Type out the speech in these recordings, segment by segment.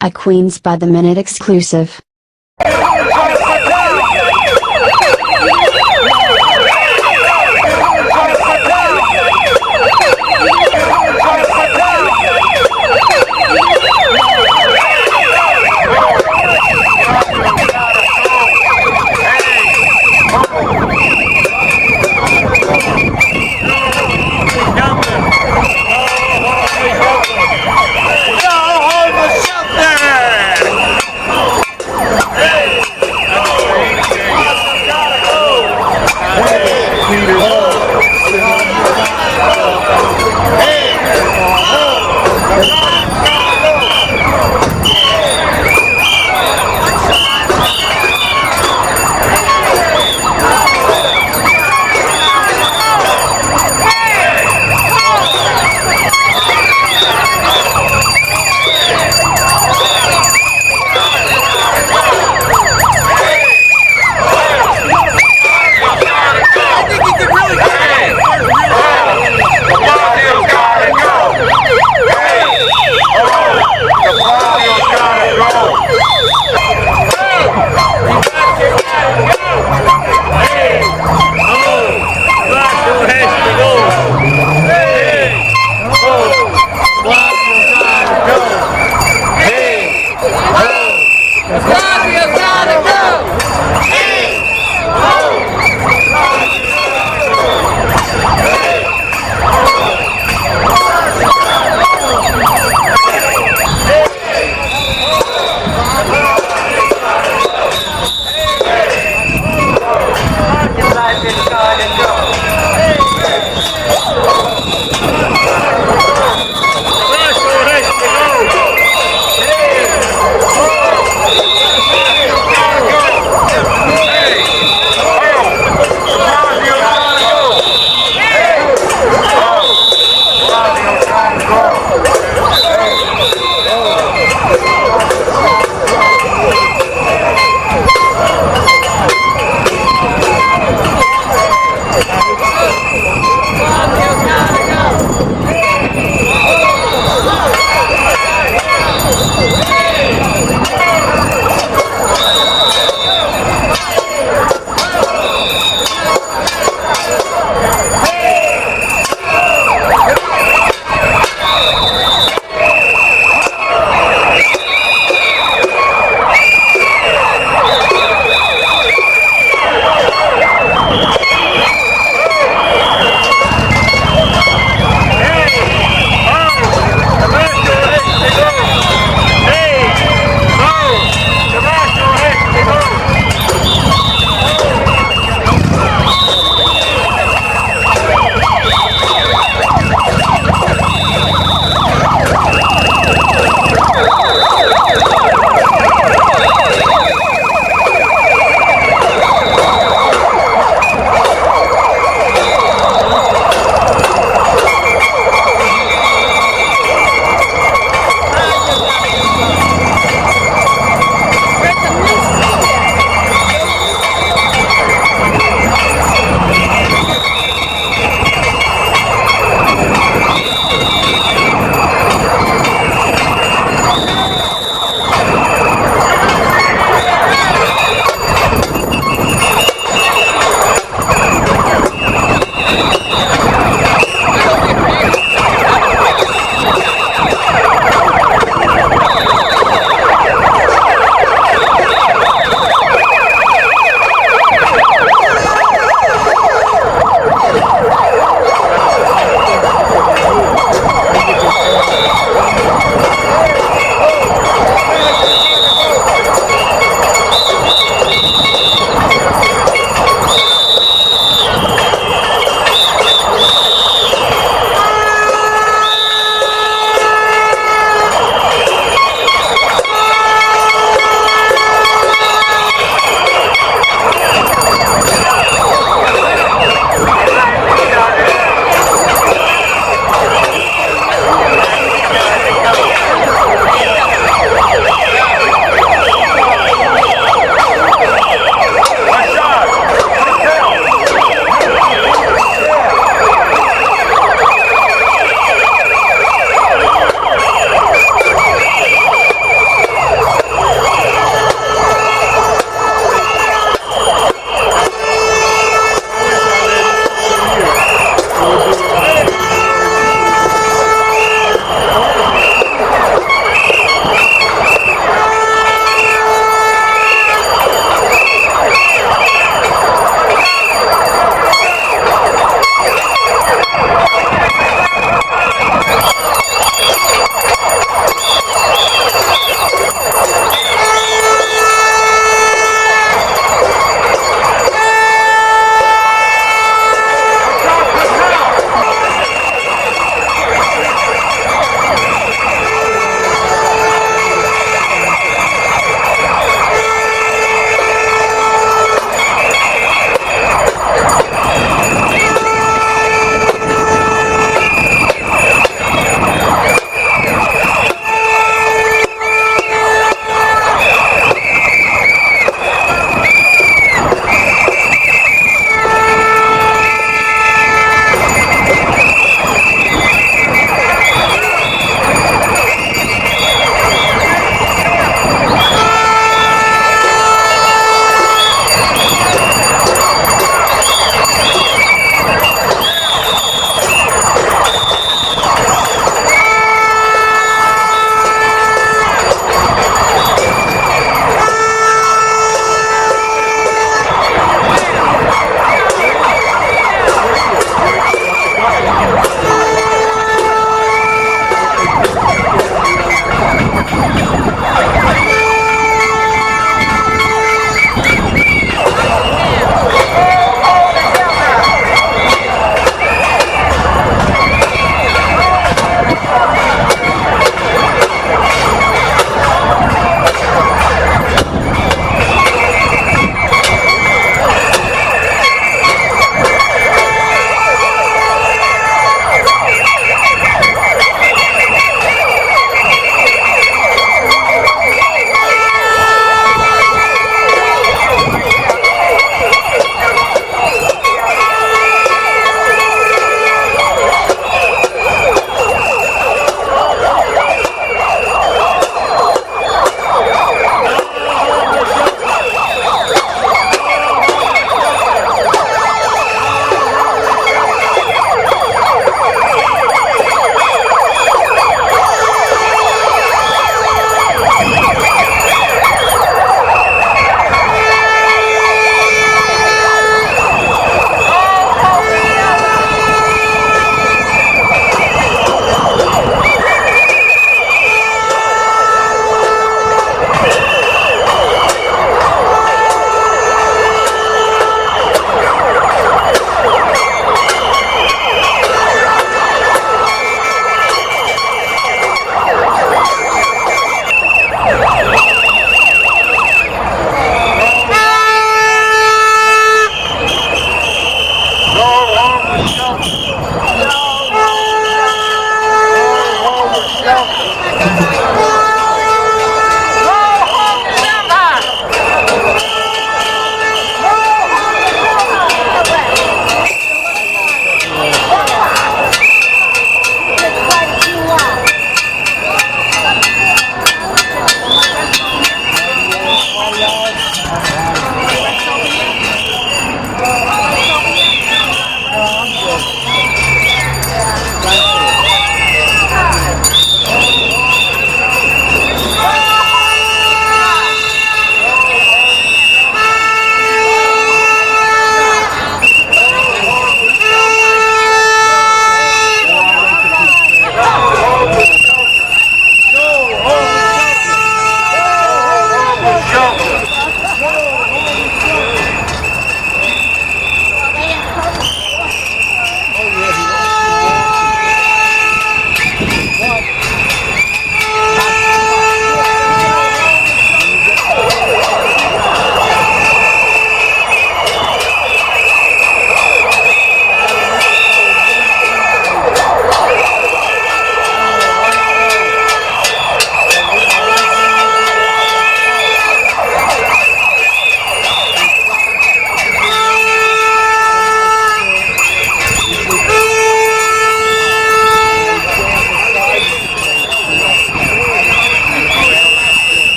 A Queens by the Minute exclusive.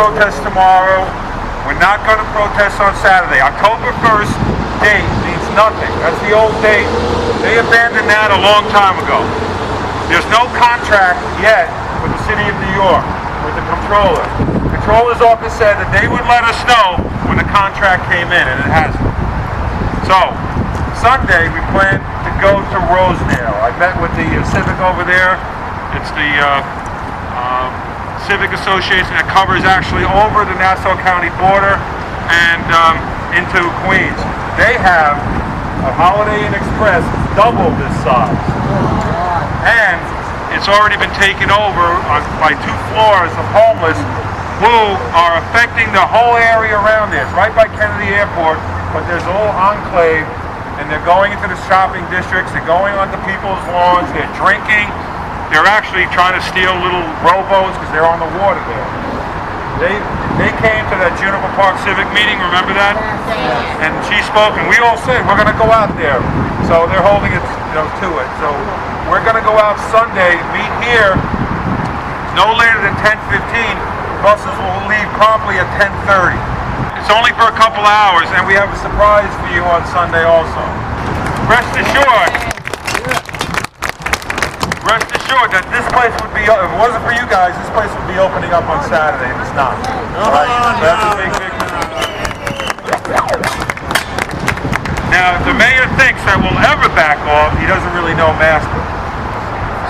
protest tomorrow. We're not going to protest on Saturday. October 1st date means nothing. That's the old date. They abandoned that a long time ago. There's no contract yet with the city of New York, with the comptroller. The comptroller's office said that they would let us know when the contract came in, and it hasn't. So, Sunday we plan to go to Rosedale. I met with the Civic over there. It's the Civic Association that covers actually over the Nassau County border and into Queens. They have a Holiday Inn Express double this size. And it's already been taken over by 2 floors of homeless who are affecting the whole area around there. It's right by Kennedy Airport, but there's a little enclave, and they're going into the shopping districts, they're going onto people's lawns, they're drinking. They're actually trying to steal little rowboats because they're on the water there. They came to that Juniper Park Civic meeting, remember that? And she spoke, and we all said, we're going to go out there. So they're holding it, to it. So we're going to go out Sunday, meet here, no later than 10:15. Buses will leave promptly at 10:30. It's only for a couple hours, and we have a surprise for you on Sunday also. Rest assured that this place would be, if it wasn't for you guys, this place would be opening up on Saturday, and it's not. All right? That's a big Now, if the mayor thinks that we'll ever back off, he doesn't really know Master.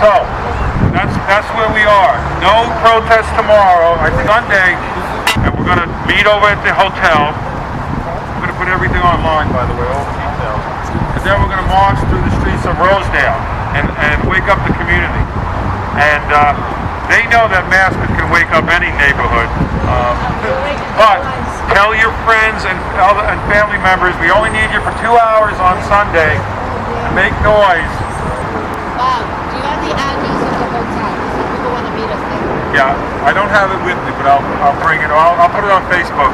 So, that's where we are. No protest tomorrow. I think Sunday, and we're going to meet over at the hotel. I'm going to put everything online, by the way, all the details. And then we're going to march through the streets of Rosedale and wake up the community. And they know that Maspeth can wake up any neighborhood. But tell your friends and family members, we only need you for 2 hours on Sunday to make noise. Bob, do you have the address of the hotel? Some people want to meet us there. Yeah, I don't have it with me, but I'll bring it. I'll put it on Facebook.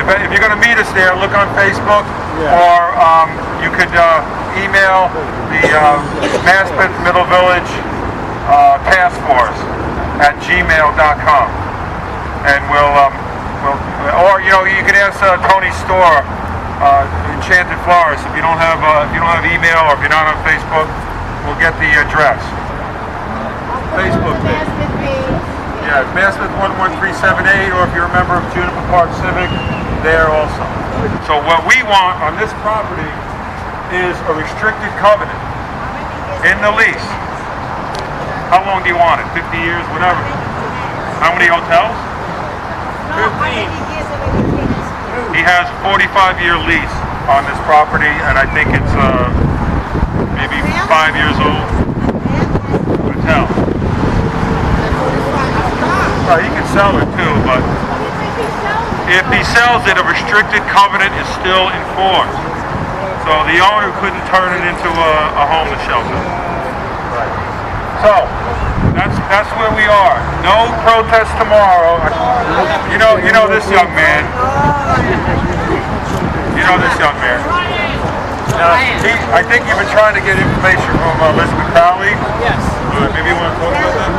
But if you're going to meet us there, look on Facebook, or you could email the Maspeth Middle Village Task Force at gmail.com, and or you can ask Tony's store, Enchanted Flowers. If you don't have email, or if you're not on Facebook, we'll get the address. Facebook page. Yeah, Maspeth 11378, or if you're a member of Juniper Park Civic, there also. So what we want on this property is a restricted covenant in the lease. How long do you want it? 50 years, whatever. How many hotels? 15. He has 45-year lease on this property, and I think it's maybe 5 years old. Hotel. Well, he can sell it too, but if he sells it, a restricted covenant is still enforced. So the owner couldn't turn it into a homeless shelter. Right. So that's where we are. No protest tomorrow. You know this young man. You know this young man. I think you've been trying to get information from Elizabeth Crowley. Yes. Maybe you want to talk about that?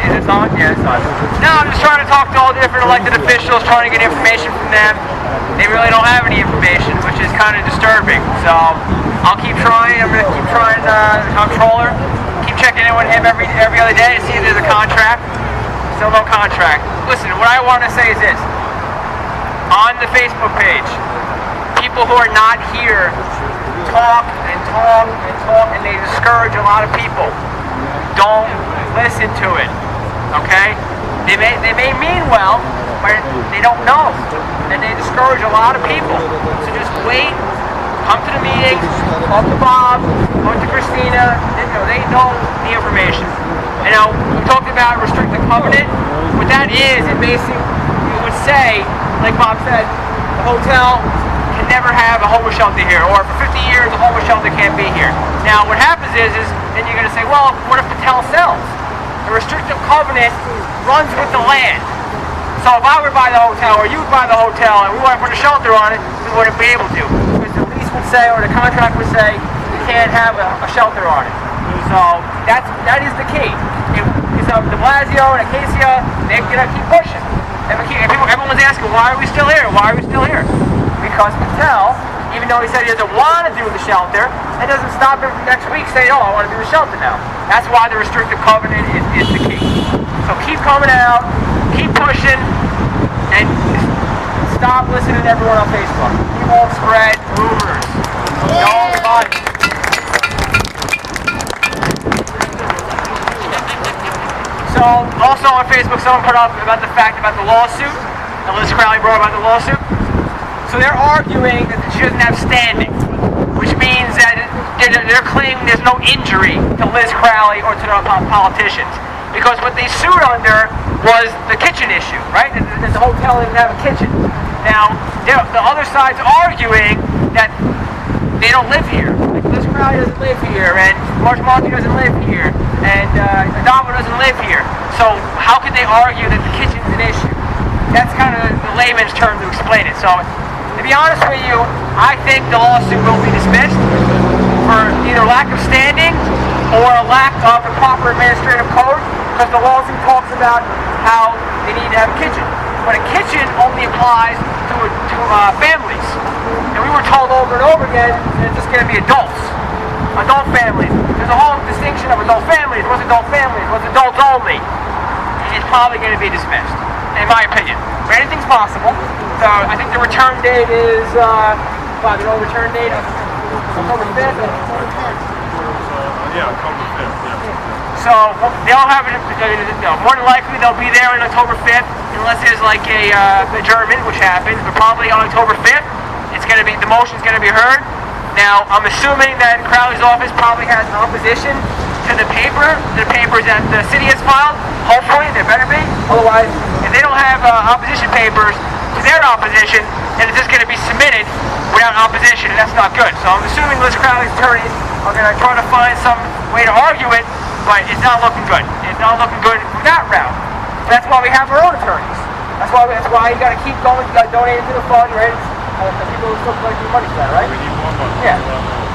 Is this on? Yeah, it's on. No, I'm just trying to talk to all the different elected officials, trying to get information from them. They really don't have any information, which is kind of disturbing. So I'll keep trying. I'm going to keep trying the comptroller. Keep checking in with him every other day to see if there's a contract. Still no contract. Listen, what I want to say is this. On the Facebook page, people who are not here talk and talk and talk, and they discourage a lot of people. Don't listen to it, okay? They may mean well, but they don't know, and they discourage a lot of people. So just wait, come to the meetings, talk to Bob, talk to Christina. They know the information. We talked about restricted covenant. What that is, it basically would say, like Bob said, the hotel can never have a homeless shelter here, or for 50 years a homeless shelter can't be here. Now what happens is then you're going to say, well, what if Patel sells? The restrictive covenant runs with the land. So if I would buy the hotel, or you would buy the hotel, and we want to put a shelter on it, we wouldn't be able to. Because the lease would say, or the contract would say, you can't have a shelter on it. So that is the key. De Blasio and Acacia, they're going to keep pushing. Everyone's asking, why are we still here? Why are we still here? Because Patel, even though he said he doesn't want to do the shelter, that doesn't stop him from next week saying, oh, I want to do the shelter now. That's why the restrictive covenant is the key. So keep coming out, keep pushing, and stop listening to everyone on Facebook. We won't spread rumors. Nobody. So, also on Facebook, someone put up about the fact about the lawsuit, and Liz Crowley brought about the lawsuit. So they're arguing that she doesn't have standing, which means that they're claiming there's no injury to Liz Crowley or to the politicians. Because what they sued under was the kitchen issue, right? That the hotel didn't have a kitchen. Now, the other side's arguing that they don't live here. Like Liz Crowley doesn't live here, and Marsh Monty doesn't live here, and Adamo doesn't live here. So how could they argue that the kitchen's an issue? That's kind of the layman's term to explain it. So, to be honest with you, I think the lawsuit will be dismissed for either lack of standing or a lack of the proper administrative code, because the lawsuit talks about how they need to have a kitchen. But a kitchen only applies to families. And we were told over and over again that it's just going to be adults. Adult families. There's a whole distinction of adult families. What's adult families? What's adults only? It's probably going to be dismissed, in my opinion. But anything's possible. So I think the return date is, the no return date of October 5th. Yeah, October 5th, yeah. So they'll have it, more than likely they'll be there on October 5th, unless there's like a adjournment, which happens, but probably on October 5th, the motion's going to be heard. Now, I'm assuming that Crowley's office probably has opposition to the papers that the city has filed. Hopefully, there better be. Otherwise, if they don't have opposition papers to their opposition, then it's just going to be submitted without opposition, and that's not good. So I'm assuming Liz Crowley's attorneys are going to try to find some way to argue it, but it's not looking good. It's not looking good from that route. So that's why we have our own attorneys. That's why you got to keep going. You got to donate to the fund, right? People still collecting money for that, right? We need more money. Yeah.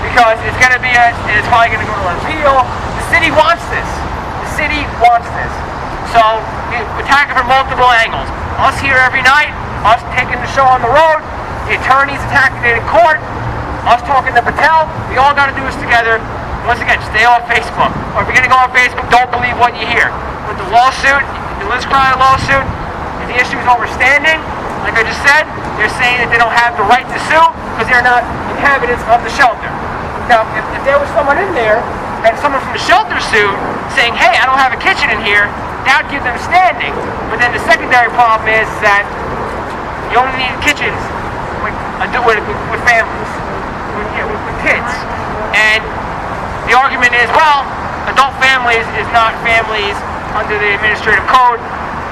Because it's going to be it's probably going to go to an appeal. The city wants this. The city wants this. So we're attacking from multiple angles. Us here every night, us taking the show on the road, the attorneys attacking it in court, us talking to Patel. We all got to do this together. Once again, stay off Facebook. Or if you're going to go on Facebook, don't believe what you hear. With the lawsuit, the Liz Crowley lawsuit, if the issue is overstanding, like I just said, they're saying that they don't have the right to sue because they're not inhabitants of the shelter. Now, if there was someone in there and someone from the shelter sued saying, hey, I don't have a kitchen in here, that would give them standing. But then the secondary problem is that you only need kitchens with families, with kids. And the argument is, well, adult families is not families under the administrative code.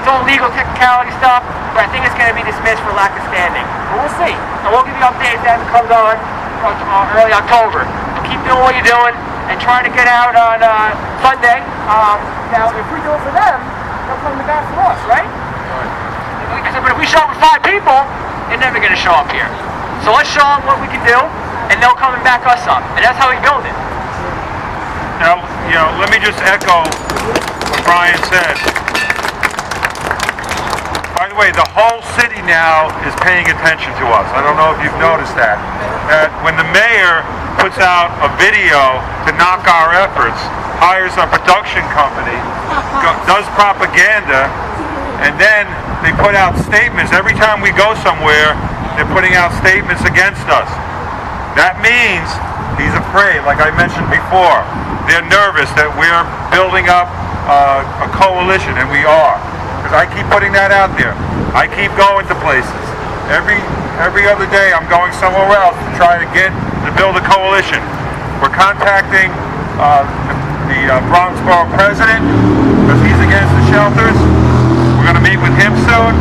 It's all legal technicality stuff, but I think it's going to be dismissed for lack of standing. But we'll see. And we'll give you updates as it comes on early October. So keep doing what you're doing and trying to get out on Sunday. Now, if we do it for them, they'll come back for us, right? But if we show up with 5 people, they're never going to show up here. So let's show them what we can do, and they'll come and back us up. And that's how we build it. Now, let me just echo what Brian said. By the way, the whole city now is paying attention to us. I don't know if you've noticed that. That when the mayor puts out a video to knock our efforts, hires a production company, does propaganda, and then they put out statements. Every time we go somewhere, they're putting out statements against us. That means he's afraid, like I mentioned before. They're nervous that we're building up a coalition, and we are. Because I keep putting that out there. I keep going to places. Every other day I'm going somewhere else to try to build a coalition. We're contacting the Bronx Borough President because he's against the shelters. We're going to meet with him soon.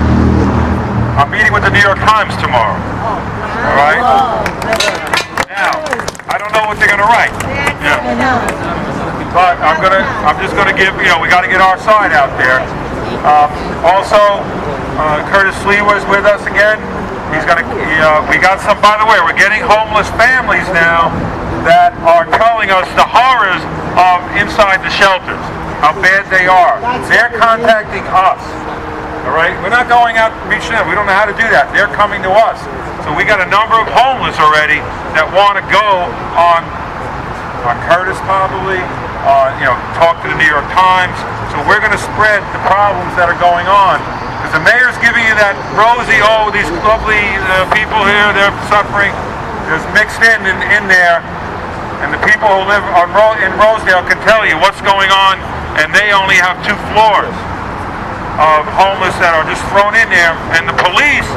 I'm meeting with the New York Times tomorrow. All right? Now, I don't know what they're going to write. Yeah. But I'm just going to give, we got to get our side out there. Also, Curtis Lee was with us again. We got some, by the way, we're getting homeless families now that are telling us the horrors of inside the shelters. how bad they are. They're contacting us. All right, we're not going out reaching them. We don't know how to do that. They're coming to us. So we got a number of homeless already that want to go on Curtis probably, talk to the New York Times. So we're going to spread the problems that are going on. Because the mayor's giving you that rosy, oh, these lovely people here, they're suffering. There's mixed in there. And the people who live in Rosedale can tell you what's going on, and they only have 2 floors of homeless that are just thrown in there, and the police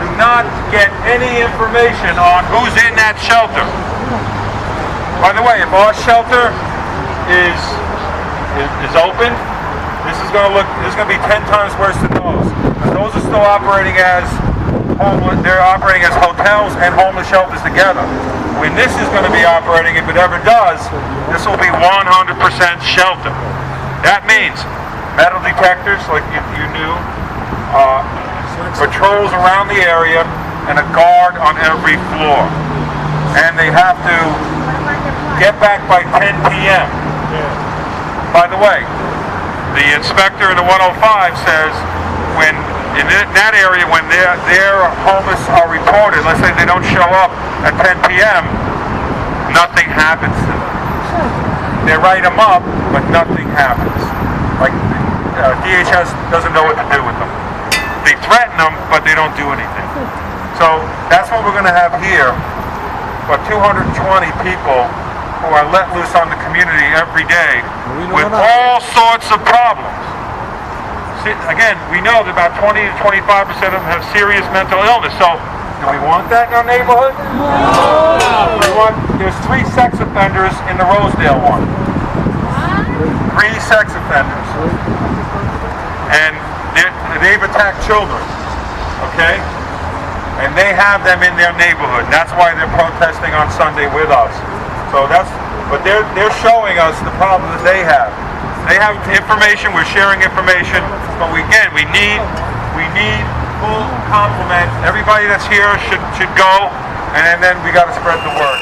do not get any information on who's in that shelter. By the way, if our shelter is open, this is going to be 10 times worse than those. But those are still operating as homeless. They're operating as hotels and homeless shelters together. When this is going to be operating, if it ever does, this will be 100% shelter. That means metal detectors, like you knew, patrols around the area, and a guard on every floor. And they have to get back by 10 p.m. By the way, the inspector in the 105 says when in that area, when their homeless are reported, let's say they don't show up at 10 p.m., nothing happens to them. They write them up, but nothing happens. Like DHS doesn't know what to do with them. They threaten them, but they don't do anything. So that's what we're going to have here. But 220 people who are let loose on the community every day with all sorts of problems. See, again, we know that about 20 to 25% of them have serious mental illness. So do we want that in our neighborhood? No. There's 3 sex offenders in the Rosedale one. 3 sex offenders. And they've attacked children, okay? And they have them in their neighborhood. That's why they're protesting on Sunday with us. So but they're showing us the problem that they have. They have information, we're sharing information, but we need full complement. Everybody that's here should go, and then we got to spread the word.